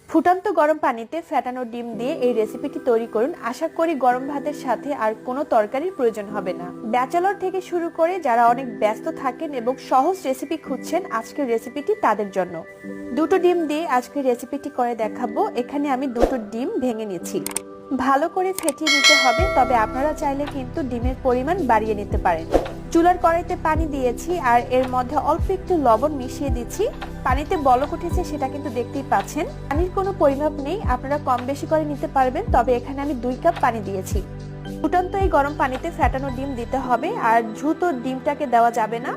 ফুটন্ত গরম পানিতে ফেটানো ডিম দিয়ে এই রেসিপিটি তৈরি করুন। আশা করি গরম ভাতের সাথে আর কোনো তরকারির প্রয়োজন হবে না। ব্যাচেলর থেকে শুরু করে যারা অনেক ব্যস্ত থাকেন এবং সহজ রেসিপি খুঁজছেন, আজকের রেসিপিটি তাদের জন্য। দুটো ডিম দিয়ে আজকের রেসিপিটি করে দেখাবো। এখানে আমি দুটো ডিম ভেঙে নিচ্ছি। ভালো করে ফেটিয়ে নিতে হবে, তবে আপনারা চাইলে কিন্তু ডিমের পরিমাণ বাড়িয়ে নিতে পারেন। চুলার কড়াইতে পানি দিয়েছি আর এর মধ্যে অল্প একটু লবণ মিশিয়ে দিচ্ছি। পানিতে বলক উঠেছে সেটা কিন্তু দেখতেই পাচ্ছেন। পানির কোনো পরিমাপ নেই, আপনারা কম বেশি করে নিতে পারবেন। তবে এখানে আমি 2 কাপ পানি দিয়েছি। ফুটন্ত এই গরম পানিতে ফেটানো ডিম দিতে হবে আর দ্রুত ডিমটাকে দেওয়া যাবে না।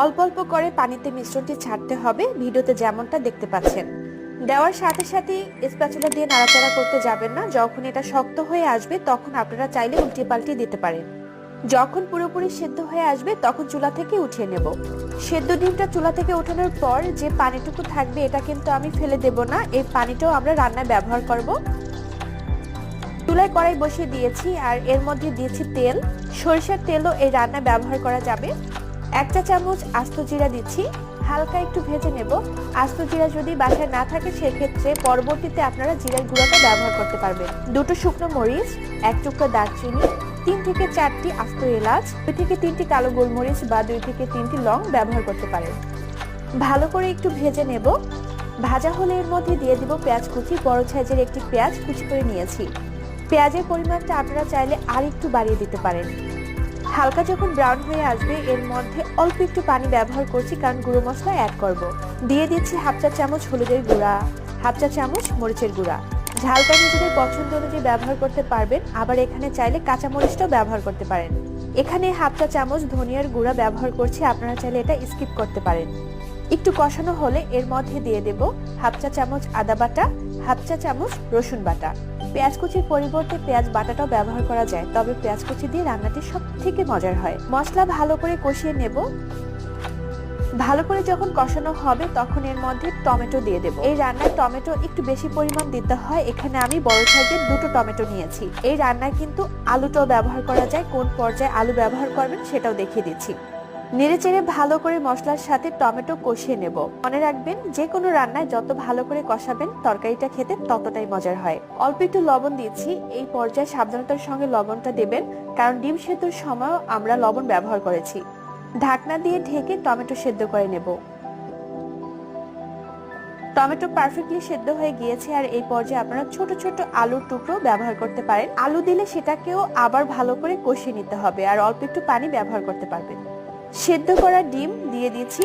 অল্প অল্প করে পানিতে মিশ্রণটি ছাড়তে হবে, ভিডিওতে যেমনটা দেখতে পাচ্ছেন। দেওয়ার সাথে সাথে স্প্যাচুলা দিয়ে নাড়াচাড়া করতে যাবেন না। যখন এটা শক্ত হয়ে আসবে তখন আপনারা চাইলে উল্টে পাল্টে দিতে পারেন। যখন পুরোপুরি সেদ্ধ হয়ে আসবে তখন চুলা থেকে উঠিয়ে নেব। সেদ্ধ ডিমটা চুলা থেকে ওঠানোর পর যে পানিটুকু থাকবে এটা কিন্তু আমি ফেলে দেব না, এই পানিটাও আমরা রান্নায় ব্যবহার করব। চুলায় কড়াই বসিয়ে দিয়েছি আর এর মধ্যে দিয়েছি তেল। সরিষার তেলও এই রান্নায় ব্যবহার করা যাবে। 1 চা চামচ আস্ত জিরা দিচ্ছি, হালকা একটু ভেজে নেব। আস্ত জিরা যদি বাসায় না থাকে সেক্ষেত্রে পরবর্তীতে আপনারা জিরার গুঁড়াটা ব্যবহার করতে পারবেন। 2টো শুকনো মরিচ, 1 টুকরো দারচিনি, 3 থেকে 4টি আস্ত এলাচ, 2 থেকে 3টি কালো গোলমরিচ বা 2 থেকে 3টি লং ব্যবহার করতে পারেন। ভালো করে একটু ভেজে নেব। ভাজা হলে এর মধ্যে দিয়ে দিব পেঁয়াজ কুচি। বড় সাইজের একটি পেঁয়াজ কুচি করে নিয়েছি। পেঁয়াজের পরিমাণটা আপনারা চাইলে আর একটু বাড়িয়ে দিতে পারেন। হালকা যখন ব্রাউন হয়ে আসবে এর মধ্যে অল্প একটু পানি ব্যবহার করছি, কারণ গুঁড়ো মশলা অ্যাড করব। দিয়ে দিচ্ছি 1/2 চা চামচ হলুদের গুঁড়া, 1/2 চা চামচ মরিচের গুঁড়া। ঝালটা নিজেদের পছন্দ অনুযায়ী ব্যবহার করতে পারবেন, আবার এখানে চাইলে কাঁচা মরিচটাও ব্যবহার করতে পারেন। এখানে 1/2 চা চামচ ধনিয়ার গুঁড়া ব্যবহার করছি, আপনারা চাইলে এটা স্কিপ করতে পারেন। একটু কষানো হলে এর মধ্যে দিয়ে দেব 1/2 চা চামচ আদা বাটা, 1/2 চা চামচ রসুন বাটা। পেঁয়াজ কুচির পরিবর্তে পেঁয়াজ বাটাটাও ব্যবহার করা যায়, তবে পেঁয়াজ কুচি দিয়ে রান্নাটি সবথেকে মজার হয়। মশলা ভালো করে কষিয়ে নেব। ভালো করে যখন কষানো হবে তখন এর মধ্যে টমেটো দিয়ে দেব। এই রান্নায় টমেটো একটু বেশি পরিমাণ দিতে হয়। এখানে আমি বড় সাইজের 2টো টমেটো নিয়েছি। এই রান্নায় কিন্তু আলুটাও ব্যবহার করা যায়, কোন পর্যায়ে আলু ব্যবহার করবেন সেটাও দেখিয়ে দিচ্ছি। নেড়েচেড়ে ভালো করে মশলার সাথে টমেটো কষিয়ে নেব। মনে রাখবেন, যে কোনো রান্নায় যত ভালো করে কষাবেন তরকারিটা খেতে ততটাই মজার হয়। অল্প একটু লবণ দিচ্ছি। এই পর্যায়ে সাবধানতার সঙ্গে লবণটা দেবেন, কারণ ডিম সেদ্ধর সময়ও আমরা লবণ ব্যবহার করেছি। ঢাকনা দিয়ে ঢেকে টমেটো সেদ্ধ করে নেব। টমেটো পারফেক্টলি সেদ্ধ হয়ে গিয়েছে আর এই পর্যায়ে আপনারা ছোট ছোট আলুর টুকরো ব্যবহার করতে পারেন। আলু দিলে সেটাকেও আবার ভালো করে কষিয়ে নিতে হবে আর অল্প একটু পানি ব্যবহার করতে পারবেন। সেদ্ধ করা ডিম দিয়ে দিচ্ছি।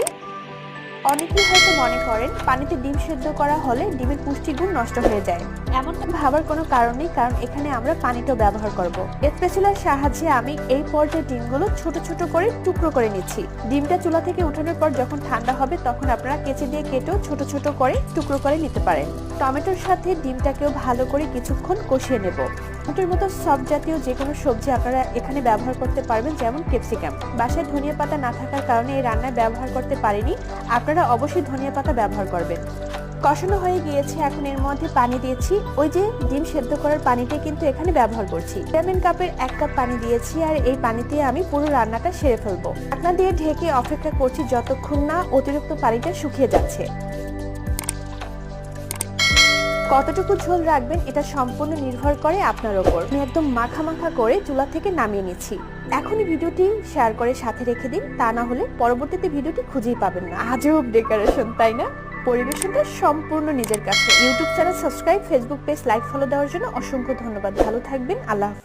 অনেকেই হয়তো মনে করেন পানিতে ডিম সেদ্ধ করা হলে ডিমের পুষ্টিগুণ নষ্ট হয়ে যায়। এমনটা ভাবার কোনো কারণ নেই, কারণ এখানে আমরা পানিটাও ব্যবহার করব। স্প্যাচুলার সাহায্যে আমি এই পর্যায়ে ডিমগুলো ছোট ছোট করে টুকরো করে নিচ্ছি। ডিমটা চুলা থেকে উঠানোর পর যখন ঠান্ডা হবে তখন আপনারা কেচি দিয়ে কেটেও ছোট ছোট করে টুকরো করে নিতে পারেন। টমেটোর সাথে ডিমটাকেও ভালো করে কিছুক্ষণ কষিয়ে নেব। টমেটোর মতো সব জাতীয় যে কোনো সবজি আপনারা এখানে ব্যবহার করতে পারবেন, যেমন ক্যাপসিকাম। বাসায় ধনিয়া পাতা না থাকার কারণে এই রান্নায় ব্যবহার করতে পারিনি, আপনারা অবশ্যই ধনিয়া পাতা ব্যবহার করবেন। কষানো হয়ে গিয়েছে, এখন এর মধ্যে পানি দিয়েছি। ওই যে ডিম সেদ্ধ করার পানিটাই কিন্তু এখানে ব্যবহার করছি। লেমন কাপের 1 কাপ পানি দিয়েছি আর এই পানিতে আমি পুরো রান্নাটা সেরে ফেলবো। ঢাকনা দিয়ে ঢেকে অপেক্ষা করছি যতক্ষণ না অতিরিক্ত পানিটা শুকিয়ে যাচ্ছে। কতটুকু ঝোল রাখবেন এটা সম্পূর্ণ নির্ভর করে আপনার ওপর। আমি একদম মাখা মাখা করে চুলা থেকে নামিয়ে নিচ্ছি। এখনই ভিডিওটি শেয়ার করে সাথে রেখে দিন, তা না হলে পরবর্তীতে ভিডিওটি খুঁজেই পাবেন না। আজব ডেকোরেশন, তাই না? পরিবেশনটা সম্পূর্ণ নিজের কাছে। YouTube channel subscribe, Facebook page like, follow দেওয়ার জন্য অসংখ্য ধন্যবাদ। ভালো থাকবেন, আল্লাহ হাফেজ।